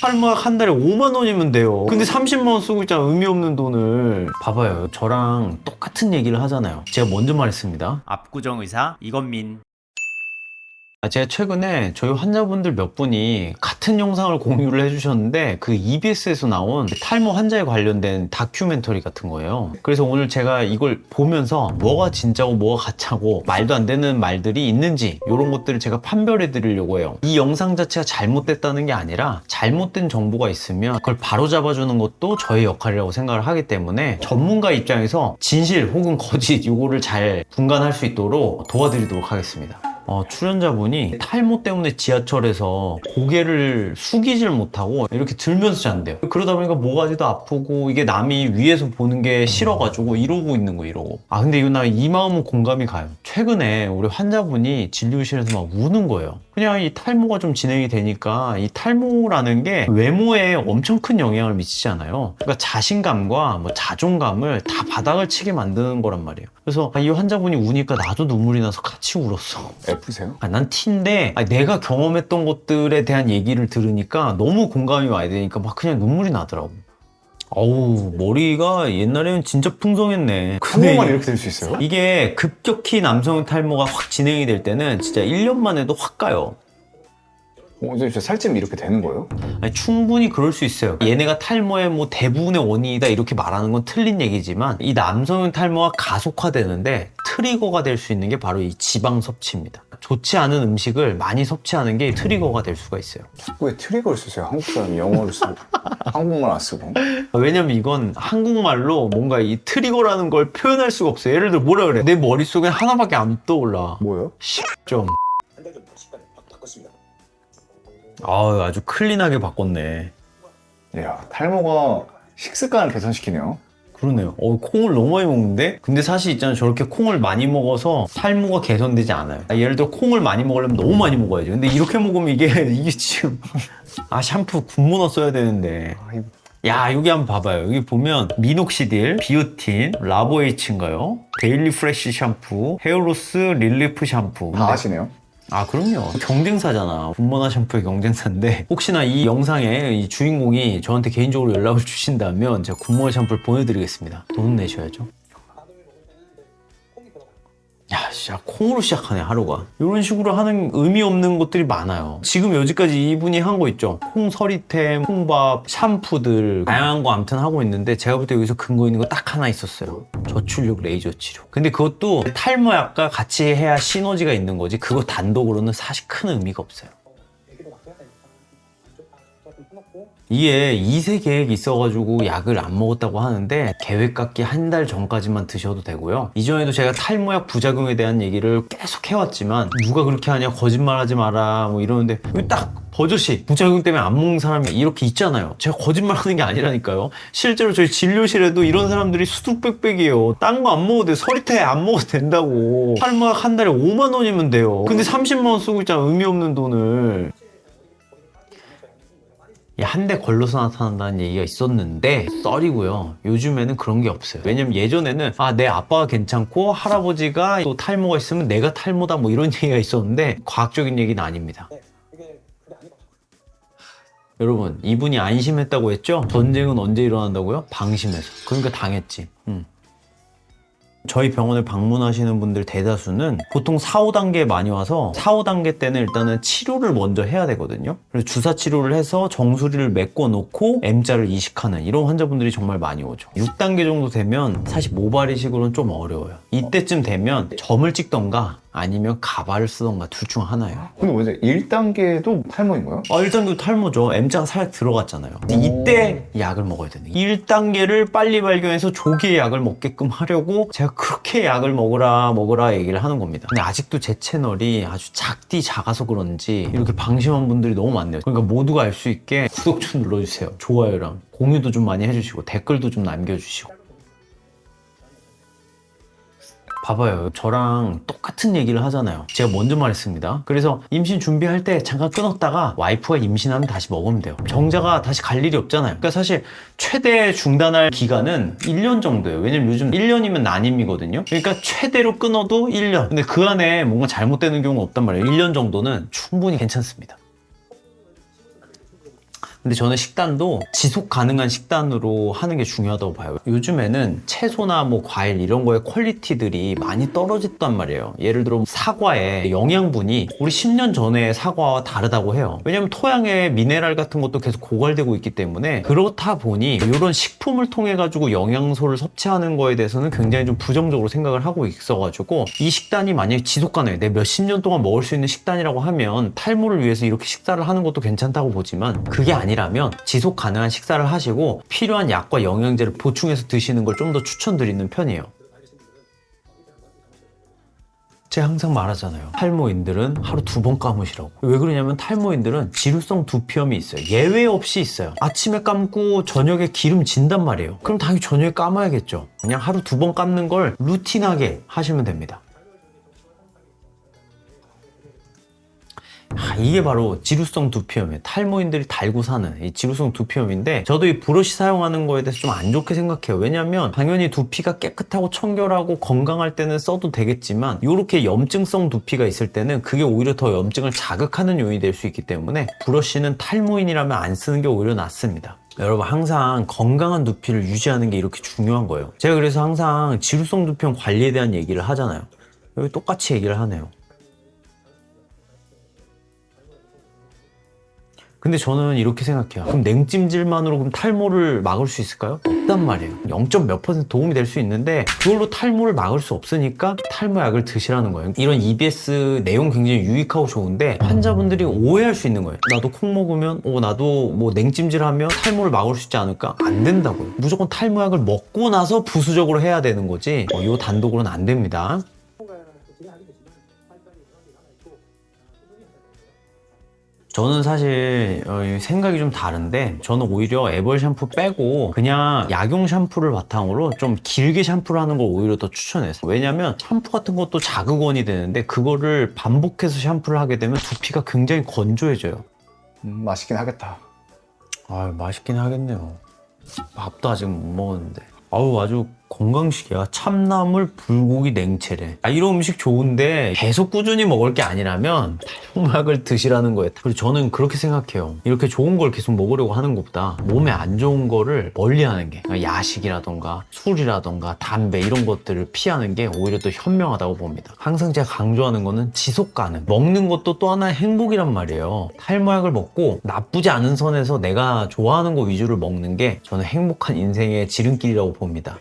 탈모약 한 달에 5만 원이면 돼요. 근데 30만 원 쓰고 있잖아, 의미 없는 돈을. 봐봐요, 저랑 똑같은 얘기를 하잖아요. 제가 먼저 말했습니다. 압구정 의사 이건민. 제가 최근에 저희 환자분들 몇 분이 같은 영상을 공유를 해주셨는데 그 EBS에서 나온 탈모 환자에 관련된 다큐멘터리 같은 거예요. 그래서 오늘 제가 이걸 보면서 뭐가 진짜고 뭐가 가짜고 말도 안 되는 말들이 있는지 이런 것들을 제가 판별해 드리려고 해요. 이 영상 자체가 잘못됐다는 게 아니라 잘못된 정보가 있으면 그걸 바로 잡아주는 것도 저의 역할이라고 생각을 하기 때문에 전문가 입장에서 진실 혹은 거짓 요거를 잘 분간할 수 있도록 도와드리도록 하겠습니다. 출연자분이 탈모 때문에 지하철에서 고개를 숙이질 못하고 이렇게 들면서 잔대요. 그러다 보니까 모가지도 아프고 이게 남이 위에서 보는 게 싫어가지고 이러고 있는 거 이러고. 근데 이거 나 이 마음은 공감이 가요. 최근에 우리 환자분이 진료실에서 막 우는 거예요. 그냥 이 탈모가 좀 진행이 되니까 이 탈모라는 게 외모에 엄청 큰 영향을 미치잖아요. 그러니까 자신감과 뭐 자존감을 다 바닥을 치게 만드는 거란 말이에요. 그래서 이 환자분이 우니까 나도 눈물이 나서 같이 울었어. F세요? 난 T인데 내가 경험했던 것들에 대한 얘기를 들으니까 너무 공감이 와야 되니까 막 그냥 눈물이 나더라고. 어우, 머리가 옛날에는 진짜 풍성했네. 한국만 이렇게 될 수 있어요? 이게 급격히 남성 탈모가 확 진행이 될 때는 진짜 1년만 해도 확 가요. 진짜 살찌면 이렇게 되는 거예요? 충분히 그럴 수 있어요. 얘네가 탈모의 뭐 대부분의 원인이다 이렇게 말하는 건 틀린 얘기지만 이 남성형 탈모가 가속화되는데 트리거가 될 수 있는 게 바로 이 지방 섭취입니다. 좋지 않은 음식을 많이 섭취하는 게 트리거가 될 수가 있어요. 왜 트리거를 쓰세요? 한국 사람이 영어를 쓰고 한국말 안 쓰고. 왜냐면 이건 한국말로 뭔가 이 트리거라는 걸 표현할 수가 없어요. 예를 들어 뭐라 그래? 내 머릿속에 하나밖에 안 떠올라. 뭐요? 좀. 아주 클린하게 바꿨네. 이야, 탈모가 식습관을 개선시키네요. 그러네요. 콩을 너무 많이 먹는데? 근데 사실 있잖아요. 저렇게 콩을 많이 먹어서 탈모가 개선되지 않아요. 예를 들어 콩을 많이 먹으려면 너무 많이 먹어야죠. 근데 이렇게 먹으면 이게 지금 샴푸 군문어 써야 되는데. 야, 여기 한번 봐봐요. 여기 보면 미녹시딜, 비오틴, 라보에이츠인가요? 데일리 프레쉬 샴푸, 헤어로스 릴리프 샴푸. 다 아시네요. 그럼요. 경쟁사잖아. 군모나 샴푸의 경쟁사인데 혹시나 이 영상의 이 주인공이 저한테 개인적으로 연락을 주신다면 제가 군모나 샴푸를 보내드리겠습니다. 돈 내셔야죠. 야, 진짜 콩으로 시작하네, 하루가. 이런 식으로 하는 의미 없는 것들이 많아요. 지금 여지까지 이분이 한 거 있죠. 콩 서리템, 콩밥, 샴푸들 다양한 거 아무튼 하고 있는데 제가 볼 때 여기서 근거 있는 거 딱 하나 있었어요. 저출력 레이저 치료. 근데 그것도 탈모약과 같이 해야 시너지가 있는 거지 그거 단독으로는 사실 큰 의미가 없어요. 이게 2세 계획이 있어가지고 약을 안 먹었다고 하는데 계획 갖기 한 달 전까지만 드셔도 되고요. 이전에도 제가 탈모약 부작용에 대한 얘기를 계속 해왔지만 누가 그렇게 하냐, 거짓말하지 마라 뭐 이러는데 딱 버젓이 부작용 때문에 안 먹는 사람이 이렇게 있잖아요. 제가 거짓말하는 게 아니라니까요. 실제로 저희 진료실에도 이런 사람들이 수두룩백백이에요. 딴 거 안 먹어도 돼. 서리태 안 먹어도 된다고. 탈모약 한 달에 5만 원이면 돼요. 근데 30만 원 쓰고 있잖아, 의미 없는 돈을. 한 대 걸러서 나타난다는 얘기가 있었는데 썰이고요. 요즘에는 그런 게 없어요. 왜냐면 예전에는 내 아빠가 괜찮고 할아버지가 또 탈모가 있으면 내가 탈모다 뭐 이런 얘기가 있었는데 과학적인 얘기는 아닙니다. 여러분, 이분이 안심했다고 했죠? 전쟁은 언제 일어난다고요? 방심해서. 그러니까 당했지. 저희 병원을 방문하시는 분들 대다수는 보통 4, 5단계에 많이 와서 4, 5단계 때는 일단은 치료를 먼저 해야 되거든요. 그래서 주사 치료를 해서 정수리를 메꿔 놓고 M자를 이식하는 이런 환자분들이 정말 많이 오죠. 6단계 정도 되면 사실 모발 이식으로는 좀 어려워요. 이때쯤 되면 점을 찍던가 아니면 가발을 쓰던가 둘 중 하나예요. 근데 왜 1단계도 탈모인 거예요? 1단계도 탈모죠. M자가 살짝 들어갔잖아요. 이때 약을 먹어야 되는 거예요. 1단계를 빨리 발견해서 조기에 약을 먹게끔 하려고 제가 그렇게 약을 먹으라 얘기를 하는 겁니다. 근데 아직도 제 채널이 아주 작아서 그런지 이렇게 방심한 분들이 너무 많네요. 그러니까 모두가 알 수 있게 구독 좀 눌러주세요. 좋아요랑 공유도 좀 많이 해주시고 댓글도 좀 남겨주시고. 봐봐요. 저랑 똑같은 얘기를 하잖아요. 제가 먼저 말했습니다. 그래서 임신 준비할 때 잠깐 끊었다가 와이프가 임신하면 다시 먹으면 돼요. 정자가 다시 갈 일이 없잖아요. 그러니까 사실 최대 중단할 기간은 1년 정도예요. 왜냐면 요즘 1년이면 난임이거든요. 그러니까 최대로 끊어도 1년. 근데 그 안에 뭔가 잘못되는 경우가 없단 말이에요. 1년 정도는 충분히 괜찮습니다. 근데 저는 식단도 지속 가능한 식단으로 하는 게 중요하다고 봐요. 요즘에는 채소나 뭐 과일 이런 거의 퀄리티들이 많이 떨어졌단 말이에요. 예를 들어 사과의 영양분이 우리 10년 전에 사과와 다르다고 해요. 왜냐면 토양에 미네랄 같은 것도 계속 고갈되고 있기 때문에, 그렇다 보니 이런 식품을 통해 가지고 영양소를 섭취하는 거에 대해서는 굉장히 좀 부정적으로 생각을 하고 있어가지고, 이 식단이 만약에 지속 가능해, 내 몇십 년 동안 먹을 수 있는 식단이라고 하면 탈모를 위해서 이렇게 식사를 하는 것도 괜찮다고 보지만, 그게 아니라면 지속 가능한 식사를 하시고 필요한 약과 영양제를 보충해서 드시는 걸 좀 더 추천드리는 편이에요. 제가 항상 말하잖아요. 탈모인들은 하루 2번 감으시라고. 왜 그러냐면 탈모인들은 지루성 두피염이 있어요. 예외 없이 있어요. 아침에 감고 저녁에 기름 진단 말이에요. 그럼 당연히 저녁에 감아야겠죠. 그냥 하루 2번 감는 걸 루틴하게 하시면 됩니다. 이게 바로 지루성 두피염이에요. 탈모인들이 달고 사는 이 지루성 두피염인데, 저도 이 브러쉬 사용하는 거에 대해서 좀 안 좋게 생각해요. 왜냐면 당연히 두피가 깨끗하고 청결하고 건강할 때는 써도 되겠지만, 이렇게 염증성 두피가 있을 때는 그게 오히려 더 염증을 자극하는 요인이 될 수 있기 때문에 브러쉬는 탈모인이라면 안 쓰는 게 오히려 낫습니다. 여러분, 항상 건강한 두피를 유지하는 게 이렇게 중요한 거예요. 제가 그래서 항상 지루성 두피염 관리에 대한 얘기를 하잖아요. 여기 똑같이 얘기를 하네요. 근데 저는 이렇게 생각해요. 그럼 냉찜질만으로 그럼 탈모를 막을 수 있을까요? 없단 말이에요. 0. 몇 % 도움이 될 수 있는데 그걸로 탈모를 막을 수 없으니까 탈모약을 드시라는 거예요. 이런 EBS 내용 굉장히 유익하고 좋은데, 환자분들이 오해할 수 있는 거예요. 나도 콩 먹으면 나도 뭐 냉찜질하면 탈모를 막을 수 있지 않을까? 안 된다고요. 무조건 탈모약을 먹고 나서 부수적으로 해야 되는 거지, 요 단독으로는 안 됩니다. 저는 사실 생각이 좀 다른데, 저는 오히려 애벌 샴푸 빼고 그냥 약용 샴푸를 바탕으로 좀 길게 샴푸를 하는 걸 오히려 더 추천해요. 왜냐면 샴푸 같은 것도 자극원이 되는데, 그거를 반복해서 샴푸를 하게 되면 두피가 굉장히 건조해져요. 맛있긴 하겠다. 맛있긴 하겠네요. 밥도 아직 못 먹었는데. 아주 건강식이야. 참나물 불고기 냉채래. 이런 음식 좋은데 계속 꾸준히 먹을 게 아니라면 탈모약을 드시라는 거예요. 그리고 저는 그렇게 생각해요. 이렇게 좋은 걸 계속 먹으려고 하는 것보다 몸에 안 좋은 거를 멀리 하는 게, 야식이라던가 술이라던가 담배 이런 것들을 피하는 게 오히려 더 현명하다고 봅니다. 항상 제가 강조하는 거는 지속 가능. 먹는 것도 또 하나의 행복이란 말이에요. 탈모약을 먹고 나쁘지 않은 선에서 내가 좋아하는 거 위주로 먹는 게 저는 행복한 인생의 지름길이라고 봅니다.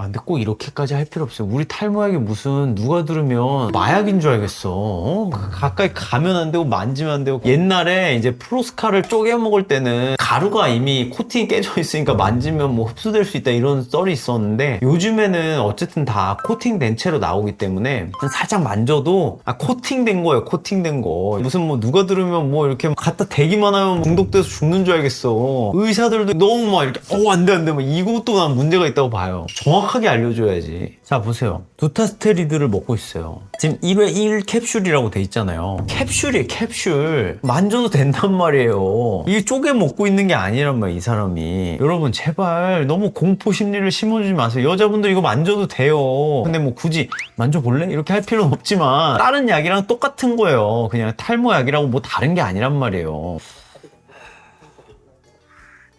근데 꼭 이렇게까지 할 필요 없어요. 우리 탈모약이 무슨 누가 들으면 마약인 줄 알겠어. 가까이 가면 안 되고 만지면 안 되고. 옛날에 이제 프로스카를 쪼개 먹을 때는 가루가 이미 코팅이 깨져 있으니까 만지면 뭐 흡수될 수 있다 이런 썰이 있었는데, 요즘에는 어쨌든 다 코팅된 채로 나오기 때문에 살짝 만져도 코팅된 거예요. 코팅된 거. 무슨 뭐 누가 들으면 뭐 이렇게 갖다 대기만 하면 중독돼서 죽는 줄 알겠어. 의사들도 너무 막 이렇게 안 돼 막 이것도 난 문제가 있다고 봐요. 정확하게 알려줘야지. 자, 보세요. 두타스테리드를 먹고 있어요. 지금 1회 1 캡슐이라고 돼 있잖아요. 캡슐이에요, 캡슐. 만져도 된단 말이에요. 이게 쪼개 먹고 있는 게 아니란 말이에요, 이 사람이. 여러분, 제발 너무 공포 심리를 심어주지 마세요. 여자분들 이거 만져도 돼요. 근데 뭐 굳이 만져볼래? 이렇게 할 필요는 없지만 다른 약이랑 똑같은 거예요. 그냥 탈모약이라고 뭐 다른 게 아니란 말이에요.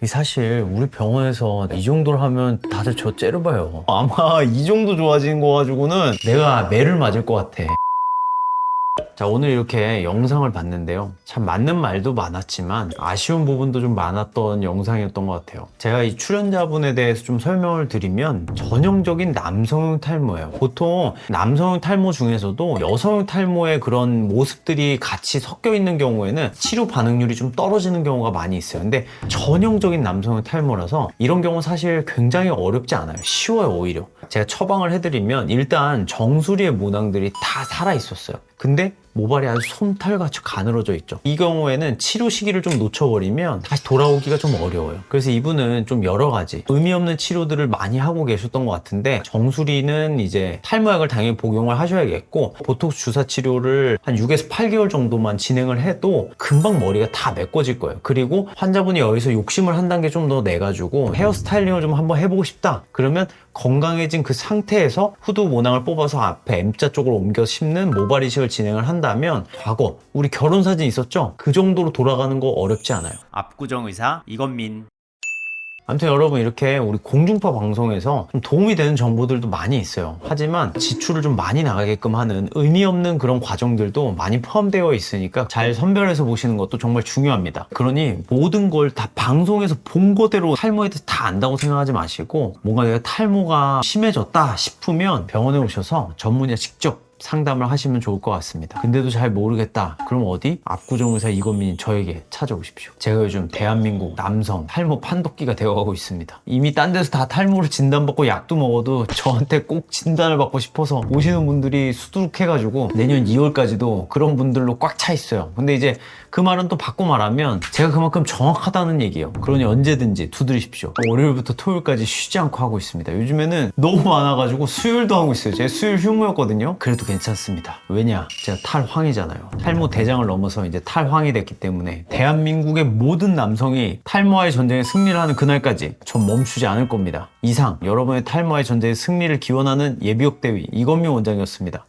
사실 우리 병원에서 이 정도를 하면 다들 저 째려봐요. 아마 이 정도 좋아진 거 가지고는 내가 매를 맞을 것 같아. 자, 오늘 이렇게 영상을 봤는데요. 참 맞는 말도 많았지만 아쉬운 부분도 좀 많았던 영상이었던 것 같아요. 제가 이 출연자분에 대해서 좀 설명을 드리면, 전형적인 남성형 탈모예요. 보통 남성형 탈모 중에서도 여성형 탈모의 그런 모습들이 같이 섞여 있는 경우에는 치료 반응률이 좀 떨어지는 경우가 많이 있어요. 근데 전형적인 남성형 탈모라서 이런 경우 사실 굉장히 어렵지 않아요. 쉬워요, 오히려. 제가 처방을 해드리면 일단 정수리의 모낭들이 다 살아있었어요. 근데 모발이 아주 솜털같이 가늘어져 있죠. 이 경우에는 치료 시기를 좀 놓쳐버리면 다시 돌아오기가 좀 어려워요. 그래서 이분은 좀 여러 가지 의미 없는 치료들을 많이 하고 계셨던 것 같은데, 정수리는 이제 탈모약을 당연히 복용을 하셔야겠고, 보톡스 주사 치료를 한 6에서 8개월 정도만 진행을 해도 금방 머리가 다 메꿔질 거예요. 그리고 환자분이 여기서 욕심을 한 단계 좀 더 내가지고 헤어 스타일링을 좀 한번 해보고 싶다 그러면 건강해진 그 상태에서 후두 모낭을 뽑아서 앞에 M자 쪽으로 옮겨 심는 모발 이식을 진행을 한다면 과거 우리 결혼 사진 있었죠? 그 정도로 돌아가는 거 어렵지 않아요. 압구정 의사 이건민. 아무튼 여러분, 이렇게 우리 공중파 방송에서 좀 도움이 되는 정보들도 많이 있어요. 하지만 지출을 좀 많이 나가게끔 하는 의미 없는 그런 과정들도 많이 포함되어 있으니까 잘 선별해서 보시는 것도 정말 중요합니다. 그러니 모든 걸 다 방송에서 본 거대로 탈모에 대해서 다 안다고 생각하지 마시고, 뭔가 내가 탈모가 심해졌다 싶으면 병원에 오셔서 전문의와 직접 상담을 하시면 좋을 것 같습니다. 근데도 잘 모르겠다, 그럼 어디? 압구정 의사 이건민 저에게 찾아오십시오. 제가 요즘 대한민국 남성 탈모 판독기가 되어가고 있습니다. 이미 딴 데서 다 탈모를 진단받고 약도 먹어도 저한테 꼭 진단을 받고 싶어서 오시는 분들이 수두룩해가지고 내년 2월까지도 그런 분들로 꽉 차 있어요. 근데 이제 그 말은 또 바꿔 말하면 제가 그만큼 정확하다는 얘기예요. 그러니 언제든지 두드리십시오. 월요일부터 토요일까지 쉬지 않고 하고 있습니다. 요즘에는 너무 많아가지고 수요일도 하고 있어요. 제 수요일 휴무였거든요. 그래도 괜찮습니다. 왜냐? 제가 탈황이잖아요. 탈모 대장을 넘어서 이제 탈황이 됐기 때문에 대한민국의 모든 남성이 탈모와의 전쟁에 승리를 하는 그날까지 전 멈추지 않을 겁니다. 이상 여러분의 탈모와의 전쟁의 승리를 기원하는 예비역 대위 이건민 원장이었습니다.